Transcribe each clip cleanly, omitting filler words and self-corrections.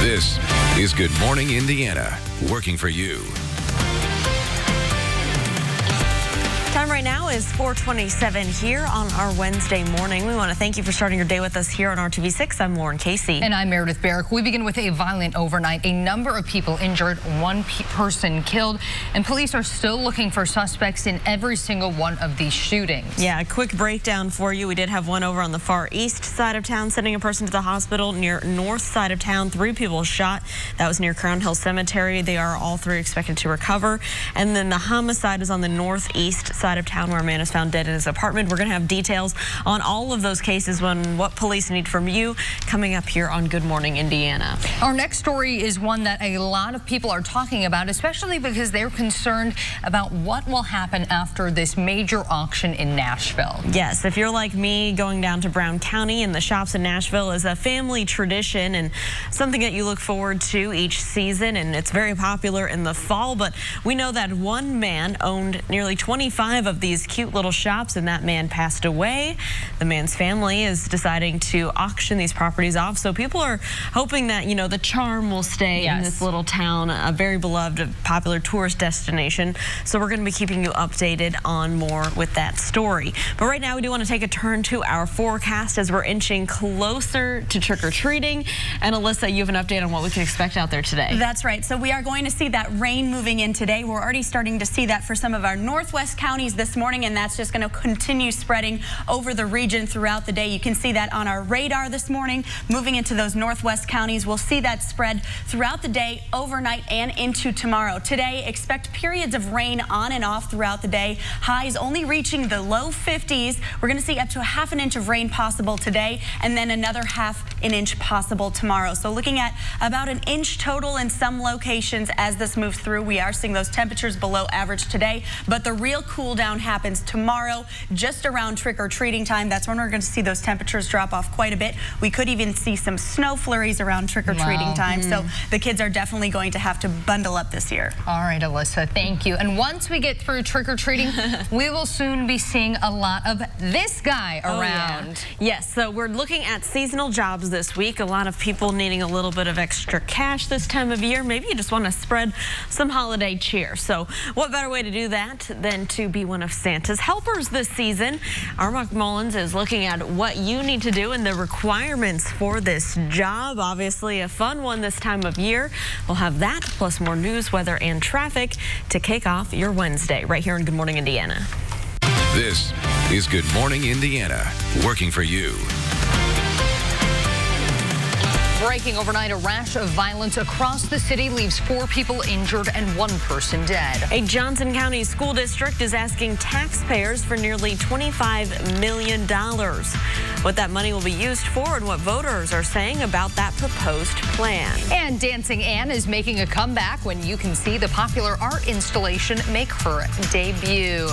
This is Good Morning Indiana, working for you. Time right now is 4:27 here on our Wednesday morning. We want to thank you for starting your day with us here on RTV6. I'm Lauren Casey. And I'm Meredith Barrick. We begin with a violent overnight. A number of people injured, one person killed, and police are still looking for suspects in every single one of these shootings. Yeah, a quick breakdown for you. We did have one over on the far east side of town, sending a person to the hospital. Near north side of town, 3 people shot. That was near Crown Hill Cemetery. They are all 3 expected to recover. And then the homicide is on the northeast side of town, where a man is found dead in his apartment. We're going to have details on all of those cases, what police need from you, coming up here on Good Morning Indiana. Our next story is one that a lot of people are talking about, especially because they're concerned about what will happen after this major auction in Nashville. Yes, if you're like me, going down to Brown County and the shops in Nashville is a family tradition and something that you look forward to each season, and it's very popular in the fall. But we know that one man owned nearly 25 of these cute little shops, and that man passed away. The man's family is deciding to auction these properties off, so people are hoping that, you know, the charm will stay in this little town, a very beloved, popular tourist destination. So we're going to be keeping you updated on more with that story. But right now we do want to take a turn to our forecast as we're inching closer to trick-or-treating. And Alyssa, you have an update on what we can expect out there today. That's right. So we are going to see that rain moving in today. We're already starting to see that for some of our northwest counties this morning, and that's just going to continue spreading over the region throughout the day. You can see that on our radar this morning, moving into those northwest counties. We'll see that spread throughout the day, overnight, and into tomorrow. Today, expect periods of rain on and off throughout the day. Highs only reaching the low 50s. We're going to see up to a ½ an inch of rain possible today, and then another ½ an inch possible tomorrow. So looking at about an inch total in some locations as this moves through. We are seeing those temperatures below average today, but the real cool down happens tomorrow, just around trick-or-treating time. That's when we're going to see those temperatures drop off quite a bit. We could even see some snow flurries around trick-or-treating time. So the kids are definitely going to have to bundle up this year. All right, Alyssa, thank you. And once we get through trick-or-treating, we will soon be seeing a lot of this guy around. Yes, so we're looking at seasonal jobs this week. A lot of people needing a little bit of extra cash this time of year. Maybe you just want to spread some holiday cheer. So what better way to do that than to be one of Santa's helpers this season? Armand Mullins is looking at what you need to do and the requirements for this job. Obviously a fun one this time of year. We'll have that plus more news, weather, and traffic to kick off your Wednesday right here on Good Morning Indiana. This is Good Morning Indiana, working for you. Breaking overnight, a rash of violence across the city leaves 4 people injured and 1 person dead. A Johnson County school district is asking taxpayers for nearly $25 million. What that money will be used for and what voters are saying about that proposed plan. And Dancing Anne is making a comeback when you can see the popular art installation make her debut.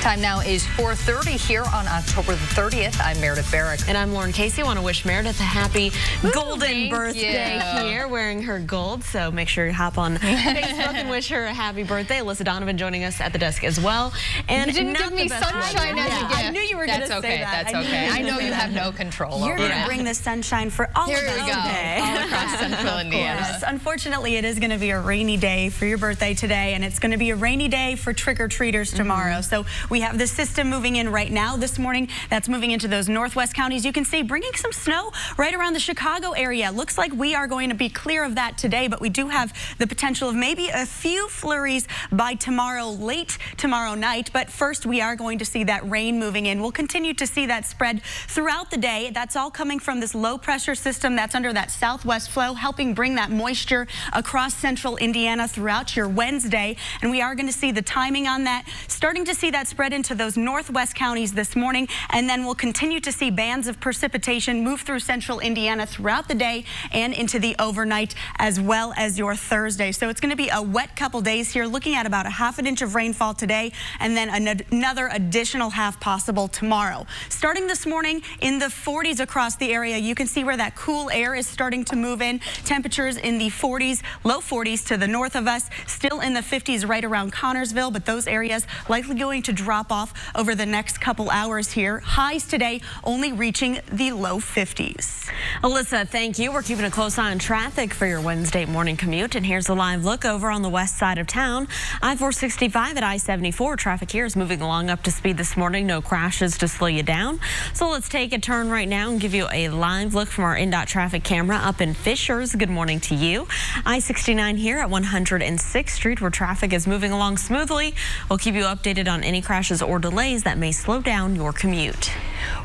Time now is 4:30 here on October the 30th. I'm Meredith Barrick. And I'm Lauren Casey. I want to wish Meredith a happy golden birthday here, wearing her gold. So make sure you hop on Facebook and wish her a happy birthday. Alyssa Donovan joining us at the desk as well. And you didn't give me sunshine as a gift. I knew you were going to say that. That's okay. I know you have no control over it. You're going to bring the sunshine for all of us today. All across central Indiana. Yes. Unfortunately, it is going to be a rainy day for your birthday today, and it's going to be a rainy day for trick-or-treaters tomorrow. So we have the system moving in right now this morning. That's moving into those northwest counties. You can see bringing some snow right around the Chicago area. Looks like we are going to be clear of that today, but we do have the potential of maybe a few flurries by tomorrow, late tomorrow night. But first, we are going to see that rain moving in. We'll continue to see that spread throughout the day. That's all coming from this low pressure system that's under that southwest flow, helping bring that moisture across central Indiana throughout your Wednesday. And we are going to see the timing on that, starting to see that spread into those northwest counties this morning. And then we'll continue to see bands of precipitation move through central Indiana throughout the day and into the overnight, as well as your Thursday. So it's going to be a wet couple days here, looking at about a ½ an inch of rainfall today, and then another additional half possible tomorrow. Starting this morning in the 40s across the area, you can see where that cool air is starting to move in. Temperatures in the 40s, low 40s to the north of us, still in the 50s right around Connorsville, but those areas likely going to drop off over the next couple hours here. Highs today only reaching the low 50s. Alyssa, thank you. we're keeping a close eye on traffic for your Wednesday morning commute, and here's a live look over on the west side of town. I-465 at I-74. Traffic here is moving along up to speed this morning. No crashes to slow you down. So let's take a turn right now and give you a live look from our INDOT traffic camera up in Fishers. Good morning to you. I-69 here at 106th Street, where traffic is moving along smoothly. We'll keep you updated on any crashes or delays that may slow down your commute.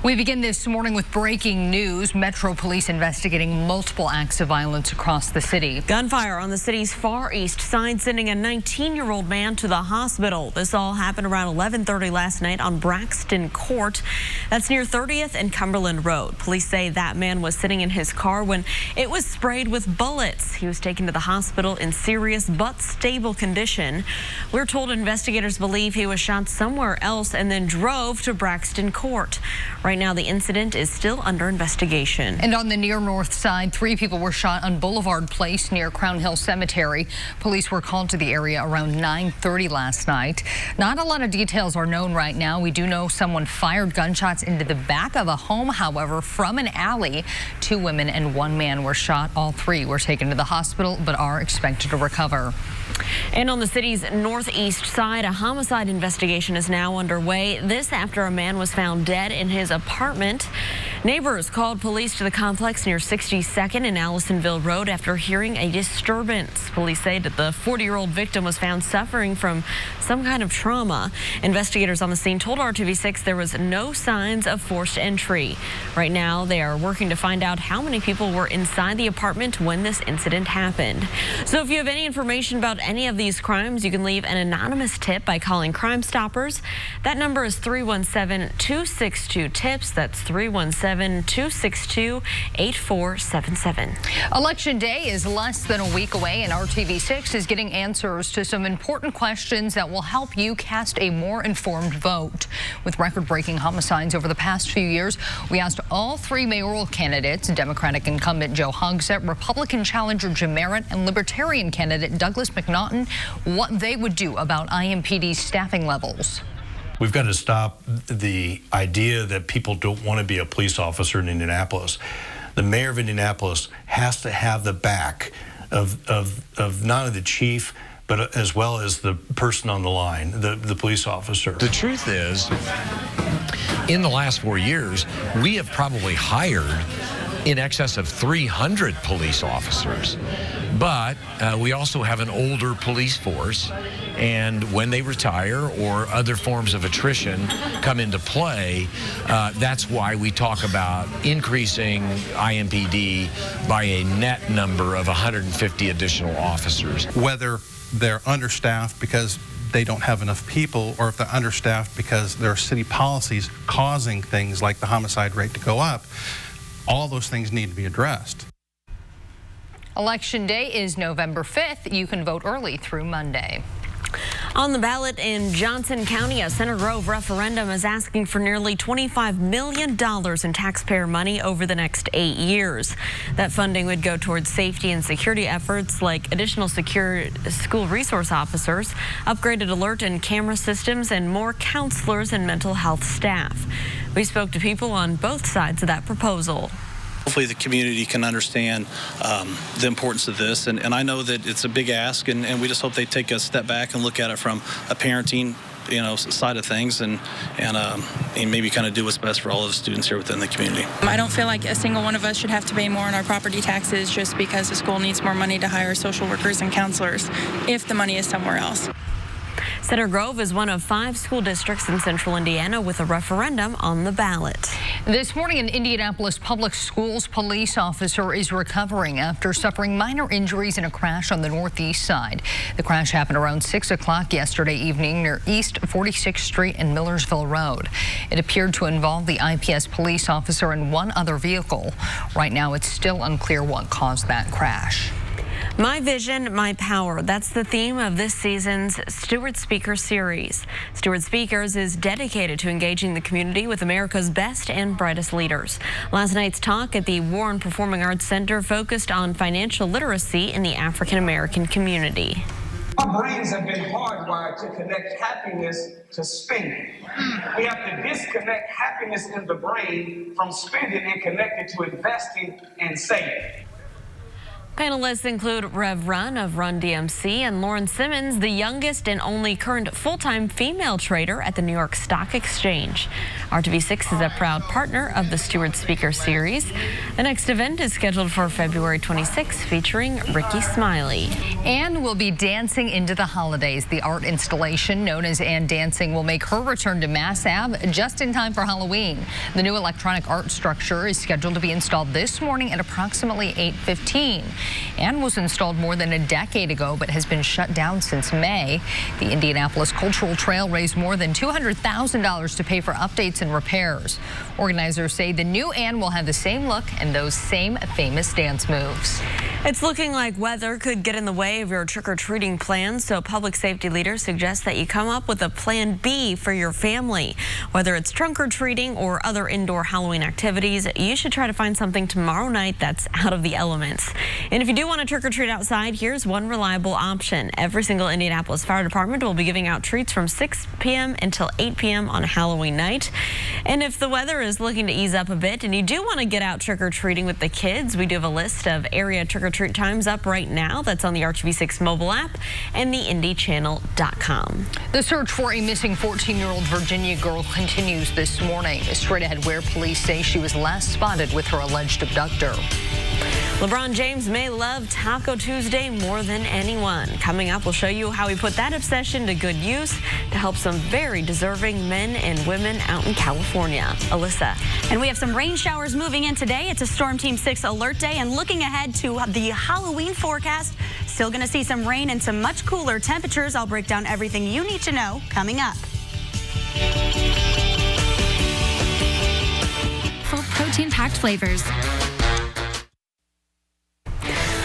We begin this morning with breaking news. Metro Police investigating multiple acts of violence across the city. Gunfire on the city's far east side, sending a 19-year-old man to the hospital. This all happened around 11:30 last night on Braxton Court. That's near 30th and Cumberland Road. Police say that man was sitting in his car when it was sprayed with bullets. He was taken to the hospital in serious but stable condition. We're told investigators believe he was shot somewhere else and then drove to Braxton Court. Right now, the incident is still under investigation. And on the near north side, 3 people were shot on Boulevard Place near Crown Hill Cemetery. Police were called to the area around 9:30 last night. Not a lot of details are known right now. We do know someone fired gunshots into the back of a home, however, from an alley. 2 women and 1 man were shot. All 3 were taken to the hospital but are expected to recover. And on the city's northeast side, a homicide investigation is now underway. This after a man was found dead in his apartment. Neighbors called police to the complex near 62nd and Allisonville Road after hearing a disturbance. Police say that the 40-year-old victim was found suffering from some kind of trauma. Investigators on the scene told RTV6 there was no signs of forced entry. Right now, they are working to find out how many people were inside the apartment when this incident happened. So if you have any information about any of these crimes, you can leave an anonymous tip by calling Crime Stoppers. That number is 317-262-TIPS. That's 317-262-8477. Election day is less than a week away, and RTV6 is getting answers to some important questions that will help you cast a more informed vote. With record-breaking homicides over the past few years, we asked all 3 mayoral candidates, Democratic incumbent Joe Hogsett, Republican challenger Jim Merritt, and Libertarian candidate Douglas McNaughton, what they would do about IMPD's staffing levels. We've got to stop the idea that people don't want to be a police officer in Indianapolis. The mayor of Indianapolis has to have the back of not only the chief, but as well as the person on the line, the police officer. The truth is, in the last 4 years, we have probably hired in excess of 300 police officers. But we also have an older police force, and when they retire or other forms of attrition come into play, that's why we talk about increasing IMPD by a net number of 150 additional officers. Whether they're understaffed because they don't have enough people, or if they're understaffed because there are city policies causing things like the homicide rate to go up, all those things need to be addressed. Election day is November 5th. You can vote early through Monday. On the ballot in Johnson County, a Center Grove referendum is asking for nearly $25 million in taxpayer money over the next 8 years. That funding would go towards safety and security efforts like additional secure school resource officers, upgraded alert and camera systems, and more counselors and mental health staff. We spoke to people on both sides of that proposal. Hopefully the community can understand the importance of this, and I know that it's a big ask, and we just hope they take a step back and look at it from a parenting side of things, and maybe kind of do what's best for all of the students here within the community. I don't feel like a single one of us should have to pay more on our property taxes just because the school needs more money to hire social workers and counselors if the money is somewhere else. Center Grove is one of 5 school districts in central Indiana with a referendum on the ballot. This morning, an Indianapolis Public Schools police officer is recovering after suffering minor injuries in a crash on the northeast side. The crash happened around 6 o'clock yesterday evening near East 46th Street and Millersville Road. It appeared to involve the IPS police officer and 1 other vehicle. Right now, it's still unclear what caused that crash. My vision, my power. That's the theme of this season's Stewart Speaker series. Stewart Speakers is dedicated to engaging the community with America's best and brightest leaders. Last night's talk at the Warren Performing Arts Center focused on financial literacy in the African American community. Our brains have been hardwired to connect happiness to spending. We have to disconnect happiness in the brain from spending and connect it to investing and saving. Panelists include Rev Run of Run DMC and Lauren Simmons, the youngest and only current full-time female trader at the New York Stock Exchange. RTV6 is a proud partner of the Steward Speaker Series. The next event is scheduled for February 26th, featuring Ricky Smiley. Anne will be dancing into the holidays. The art installation known as Anne Dancing will make her return to Mass Ave just in time for Halloween. The new electronic art structure is scheduled to be installed this morning at approximately 8:15. Anne was installed more than a decade ago, but has been shut down since May. The Indianapolis Cultural Trail raised more than $200,000 to pay for updates and repairs. Organizers say the new Anne will have the same look and those same famous dance moves. It's looking like weather could get in the way of your trick-or-treating plans, so public safety leaders suggest that you come up with a plan B for your family. Whether it's trunk-or-treating or other indoor Halloween activities, you should try to find something tomorrow night that's out of the elements. And if you do want to trick-or-treat outside, here's one reliable option. Every single Indianapolis Fire Department will be giving out treats from 6 p.m. until 8 p.m. on Halloween night. And if the weather is looking to ease up a bit and you do want to get out trick-or-treating with the kids, we do have a list of area trick-or-treat times up right now. That's on the RTV6 mobile app and the IndyChannel.com. The search for a missing 14-year-old Virginia girl continues this morning. Straight ahead where police say she was last spotted with her alleged abductor. LeBron James may love Taco Tuesday more than anyone. Coming up, we'll show you how he put that obsession to good use to help some very deserving men and women out in California. Alyssa. And we have some rain showers moving in today. It's a Storm Team 6 alert day, and looking ahead to the Halloween forecast, still going to see some rain and some much cooler temperatures. I'll break down everything you need to know coming up. Full protein-packed flavors.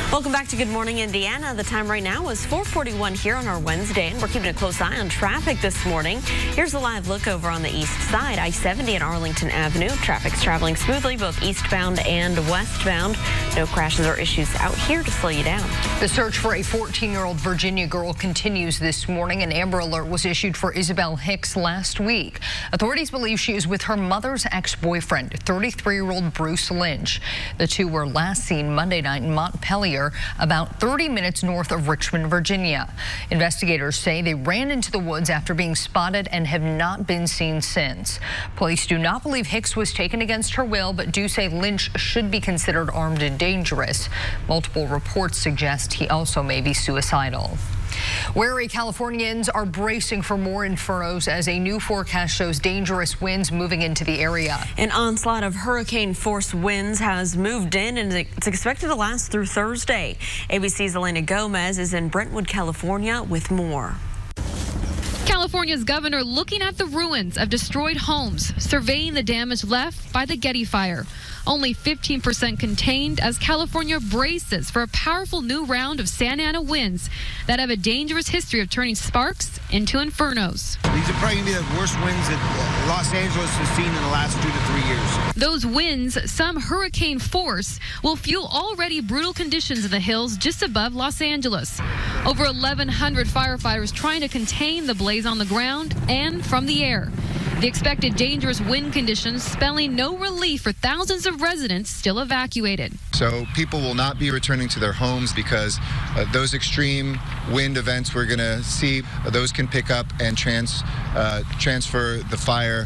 Welcome back to Good Morning Indiana. The time right now is 4:41 here on our Wednesday, and we're keeping a close eye on traffic this morning. Here's a live look over on the east side, I-70 and Arlington Avenue. Traffic's traveling smoothly, both eastbound and westbound. No crashes or issues out here to slow you down. The search for a 14-year-old Virginia girl continues this morning. An Amber Alert was issued for Isabel Hicks last week. Authorities believe she is with her mother's ex-boyfriend, 33-year-old Bruce Lynch. The two were last seen Monday night in Montpelier, about 30 minutes north of Richmond, Virginia. Investigators say they ran into the woods after being spotted and have not been seen since. Police do not believe Hicks was taken against her will, but do say Lynch should be considered armed and dangerous. Multiple reports suggest he also may be suicidal. Wary Californians are bracing for more infernos as a new forecast shows dangerous winds moving into the area. An onslaught of hurricane-force winds has moved in, and it's expected to last through Thursday. ABC's Elena Gomez is in Brentwood, California with more. California's governor looking at the ruins of destroyed homes, surveying the damage left by the Getty fire. Only 15% contained as California braces for a powerful new round of Santa Ana winds that have a dangerous history of turning sparks into infernos. These are probably the worst winds that Los Angeles has seen in the last 2 to 3 years. Those winds, some hurricane force, will fuel already brutal conditions in the hills just above Los Angeles. Over 1,100 firefighters trying to contain the blaze on the ground and from the air. The expected dangerous wind conditions spelling no relief for thousands of residents still evacuated. So people will not be returning to their homes because those extreme wind events we're going to see, those can pick up and transfer the fire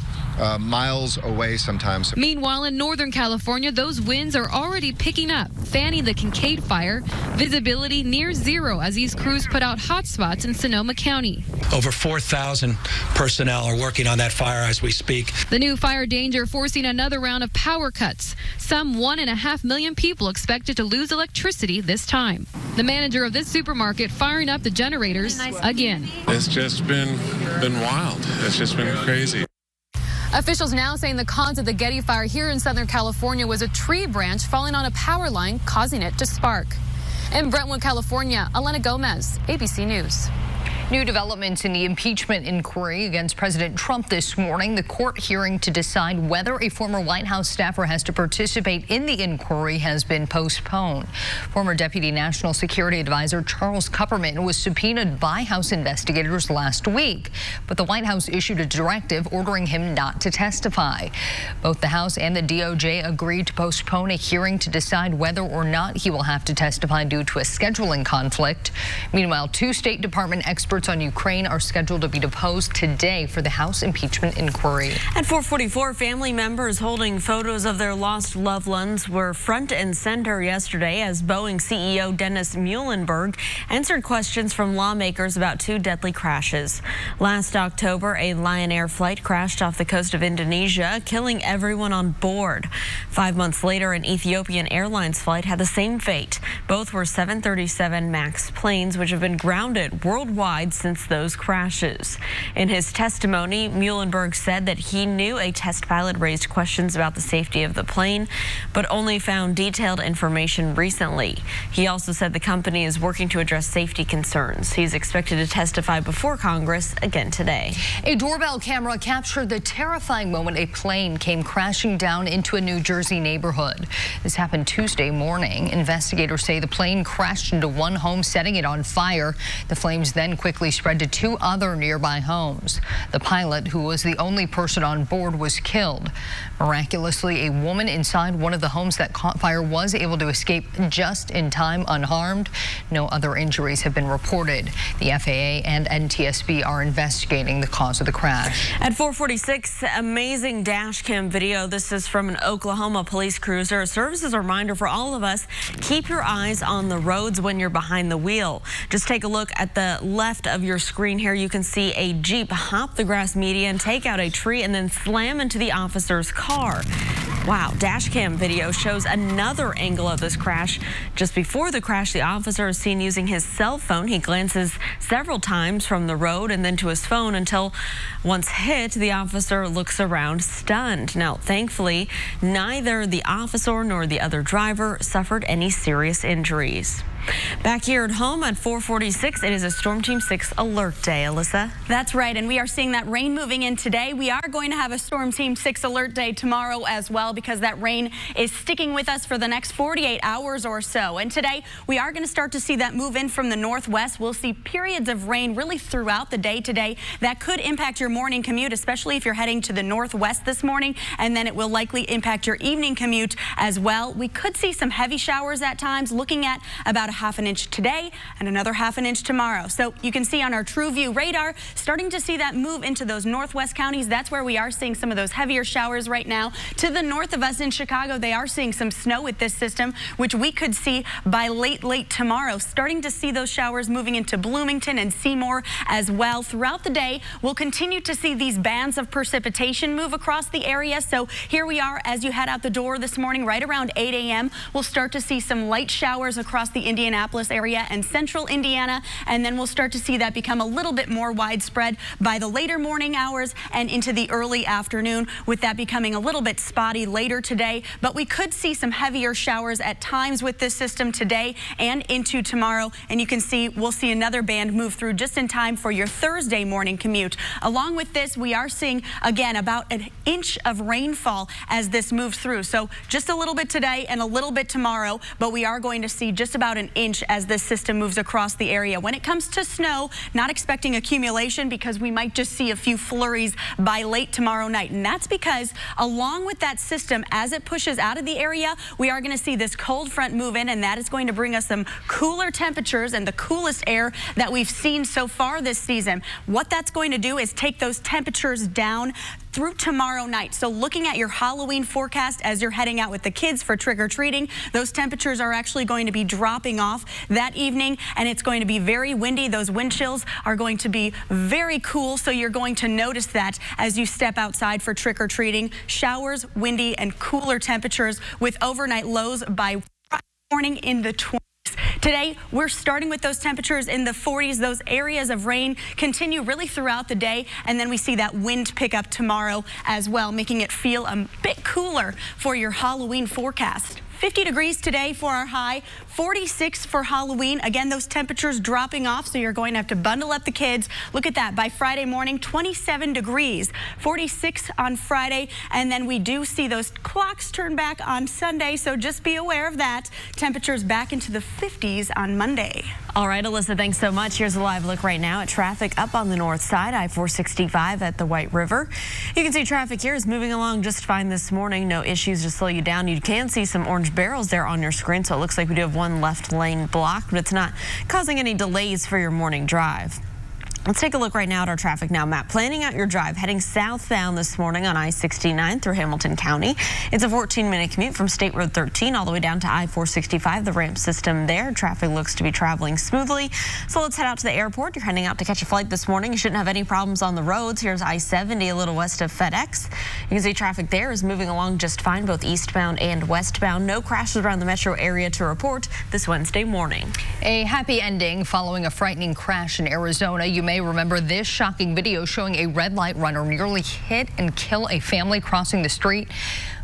miles away sometimes. Meanwhile, in Northern California, those winds are already picking up, fanning the Kincaid fire. Visibility near zero as these crews put out hotspots in Sonoma County. Over 4,000 personnel are working on that fire as we speak. The new fire danger forcing another round of power cuts. Some 1.5 million people expected to lose electricity this time. The manager of this supermarket firing up the generators again. It's just been wild. It's just been crazy. Officials now saying the cause of the Getty fire here in Southern California was a tree branch falling on a power line, causing it to spark. In Brentwood, California, Elena Gomez, ABC News. New developments in the impeachment inquiry against President Trump this morning. The court hearing to decide whether a former White House staffer has to participate in the inquiry has been postponed. Former Deputy National Security Advisor Charles Kupperman was subpoenaed by House investigators last week, but the White House issued a directive ordering him not to testify. Both the House and the DOJ agreed to postpone a hearing to decide whether or not he will have to testify due to a scheduling conflict. Meanwhile, two State Department experts on Ukraine are scheduled to be deposed today for the House impeachment inquiry. At 4:44, family members holding photos of their lost loved ones were front and center yesterday as Boeing CEO Dennis Muhlenberg answered questions from lawmakers about two deadly crashes. Last October, a Lion Air flight crashed off the coast of Indonesia, killing everyone on board. 5 months later, an Ethiopian Airlines flight had the same fate. Both were 737 MAX planes, which have been grounded worldwide since those crashes. In his testimony, Muhlenberg said that he knew a test pilot raised questions about the safety of the plane, but only found detailed information recently. He also said the company is working to address safety concerns. He's expected to testify before Congress again today. A doorbell camera captured the terrifying moment a plane came crashing down into a New Jersey neighborhood. This happened Tuesday morning. Investigators say the plane crashed into one home, setting it on fire. The flames then quickly spread to two other nearby homes. The pilot, who was the only person on board, was killed. Miraculously, a woman inside one of the homes that caught fire was able to escape just in time unharmed. No other injuries have been reported. The FAA and NTSB are investigating the cause of the crash. At 4:46, amazing dash cam video. This is from an Oklahoma police cruiser. It serves as a reminder for all of us, keep your eyes on the roads when you're behind the wheel. Just take a look at the left of your screen here. You can see a Jeep hop the grass median, take out a tree, and then slam into the officer's car. Wow, dash cam video shows another angle of this crash. Just before the crash, the officer is seen using his cell phone. He glances several times from the road and then to his phone until once hit, the officer looks around stunned. Now, thankfully, neither the officer nor the other driver suffered any serious injuries. Back here at home at 4:46, it is a Storm Team 6 alert day. Alyssa? That's right, and we are seeing that rain moving in today. We are going to have a Storm Team 6 alert day tomorrow as well, because that rain is sticking with us for the next 48 hours or so. And today, we are going to start to see that move in from the northwest. We'll see periods of rain really throughout the day today. That could impact your morning commute, especially if you're heading to the northwest this morning, and then it will likely impact your evening commute as well. We could see some heavy showers at times, looking at about a half an inch today and another half an inch tomorrow. So you can see on our True View radar, starting to see that move into those northwest counties. That's where we are seeing some of those heavier showers right now. To the north of us in Chicago, they are seeing some snow with this system, which we could see by late tomorrow. Starting to see those showers moving into Bloomington and Seymour as well. Throughout the day, we'll continue to see these bands of precipitation move across the area. So here we are as you head out the door this morning, right around 8 a.m. We'll start to see some light showers across the Indianapolis area and central Indiana, and then we'll start to see that become a little bit more widespread by the later morning hours and into the early afternoon, with that becoming a little bit spotty later today. But we could see some heavier showers at times with this system today and into tomorrow, and you can see we'll see another band move through just in time for your Thursday morning commute. Along with this, we are seeing again about an inch of rainfall as this moves through. So just a little bit today and a little bit tomorrow, but we are going to see just about an inch as this system moves across the area. When it comes to snow, not expecting accumulation, because we might just see a few flurries by late tomorrow night. And that's because along with that system, as it pushes out of the area, we are going to see this cold front move in, and that is going to bring us some cooler temperatures and the coolest air that we've seen so far this season. What that's going to do is take those temperatures down through tomorrow night. So looking at your Halloween forecast as you're heading out with the kids for trick-or-treating, those temperatures are actually going to be dropping off that evening, and it's going to be very windy. Those wind chills are going to be very cool, so you're going to notice that as you step outside for trick-or-treating. Showers, windy, and cooler temperatures with overnight lows by Friday morning in the 20s. Today, we're starting with those temperatures in the 40s. Those areas of rain continue really throughout the day, and then we see that wind pick up tomorrow as well, making it feel a bit cooler for your Halloween forecast. 50 degrees today for our high, 46 for Halloween. Again, those temperatures dropping off, so you're going to have to bundle up the kids. Look at that. By Friday morning, 27 degrees, 46 on Friday, and then we do see those clocks turn back on Sunday, so just be aware of that. Temperatures back into the 50s on Monday. All right, Alyssa, thanks so much. Here's a live look right now at traffic up on the north side, I-465 at the White River. You can see traffic here is moving along just fine this morning. No issues to slow you down. You can see some orange barrels there on your screen, so it looks like we do have one left lane blocked, but it's not causing any delays for your morning drive. Let's take a look right now at our traffic now map. Planning out your drive, heading southbound this morning on I-69 through Hamilton County. It's a 14-minute commute from State Road 13 all the way down to I-465, the ramp system there. Traffic looks to be traveling smoothly. So let's head out to the airport. You're heading out to catch a flight this morning. You shouldn't have any problems on the roads. Here's I-70 a little west of FedEx. You can see traffic there is moving along just fine, both eastbound and westbound. No crashes around the metro area to report this Wednesday morning. A happy ending following a frightening crash in Arizona. You may remember this shocking video showing a red light runner nearly hit and kill a family crossing the street.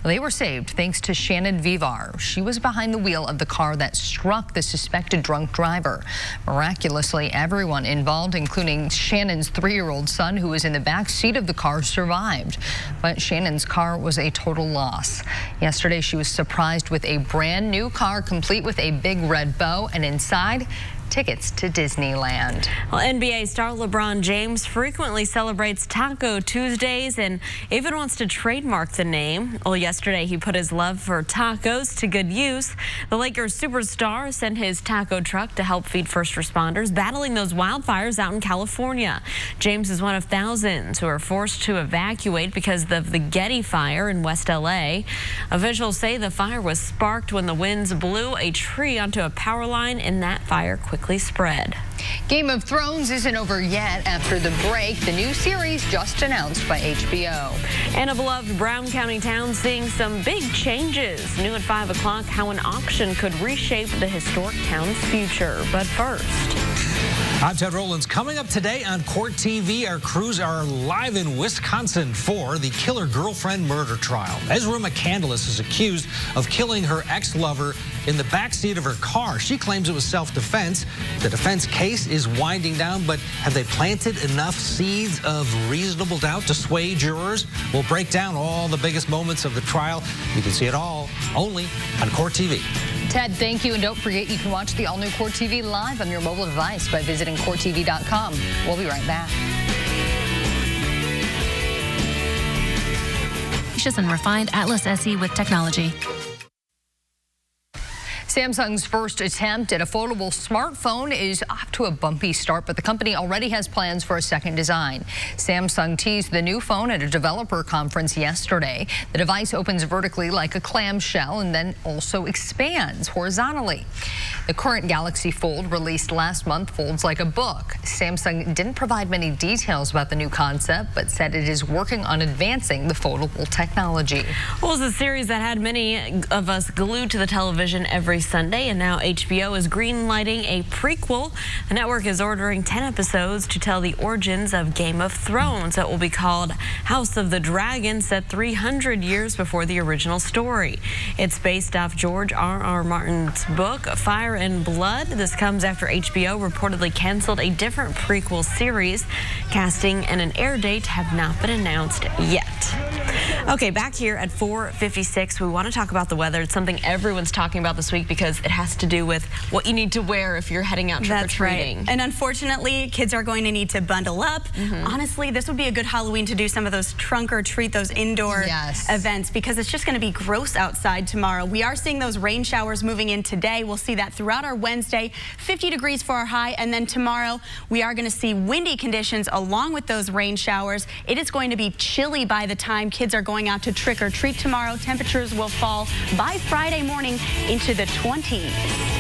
They were saved thanks to Shannon Vivar. She was behind the wheel of the car that struck the suspected drunk driver. Miraculously, everyone involved, including Shannon's 3-year-old son, who was in the back seat of the car, survived. But Shannon's car was a total loss. Yesterday, she was surprised with a brand new car, complete with a big red bow, and inside, tickets to Disneyland. Well, NBA star LeBron James frequently celebrates Taco Tuesdays and even wants to trademark the name. Well, yesterday he put his love for tacos to good use. The Lakers superstar sent his taco truck to help feed first responders battling those wildfires out in California. James is one of thousands who are forced to evacuate because of the Getty fire in West LA. Officials say the fire was sparked when the winds blew a tree onto a power line, and that fire quickly spread. Game of Thrones isn't over yet. After the break, the new series just announced by HBO. And a beloved Brown County town seeing some big changes. New at 5 o'clock, how an auction could reshape the historic town's future. But first, I'm Ted Rowlands. Coming up today on Court TV, our crews are live in Wisconsin for the killer girlfriend murder trial. Ezra McCandless is accused of killing her ex-lover in the backseat of her car. She claims it was self-defense. The defense case is winding down, but have they planted enough seeds of reasonable doubt to sway jurors? We'll break down all the biggest moments of the trial. You can see it all only on Court TV. Ted, thank you. And don't forget, you can watch the all-new Court TV live on your mobile device by visiting CourtTV.com. We'll be right back. And refined Atlas SE with technology. Samsung's first attempt at a foldable smartphone is off to a bumpy start, but the company already has plans for a second design. Samsung teased the new phone at a developer conference yesterday. The device opens vertically like a clamshell and then also expands horizontally. The current Galaxy Fold, released last month, folds like a book. Samsung didn't provide many details about the new concept, but said it is working on advancing the foldable technology. Well, it's a series that had many of us glued to the television every Sunday, and now HBO is greenlighting a prequel. The network is ordering 10 episodes to tell the origins of Game of Thrones. It will be called House of the Dragon, set 300 years before the original story. It's based off George R.R. Martin's book, Fire and Blood. This comes after HBO reportedly canceled a different prequel series. Casting and an air date have not been announced yet. Okay, back here at 4:56, we want to talk about the weather. It's something everyone's talking about this week because it has to do with what you need to wear if you're heading out trick-or-treating. That's right. And unfortunately, kids are going to need to bundle up. Honestly, this would be a good Halloween to do some of those trunk or treat, those indoor events, because it's just going to be gross outside tomorrow. We are seeing those rain showers moving in today. We'll see that throughout our Wednesday. 50 degrees for our high, and then tomorrow we are going to see windy conditions along with those rain showers. It is going to be chilly by the time kids are going out to trick or treat tomorrow. Temperatures will fall by Friday morning into the 20s.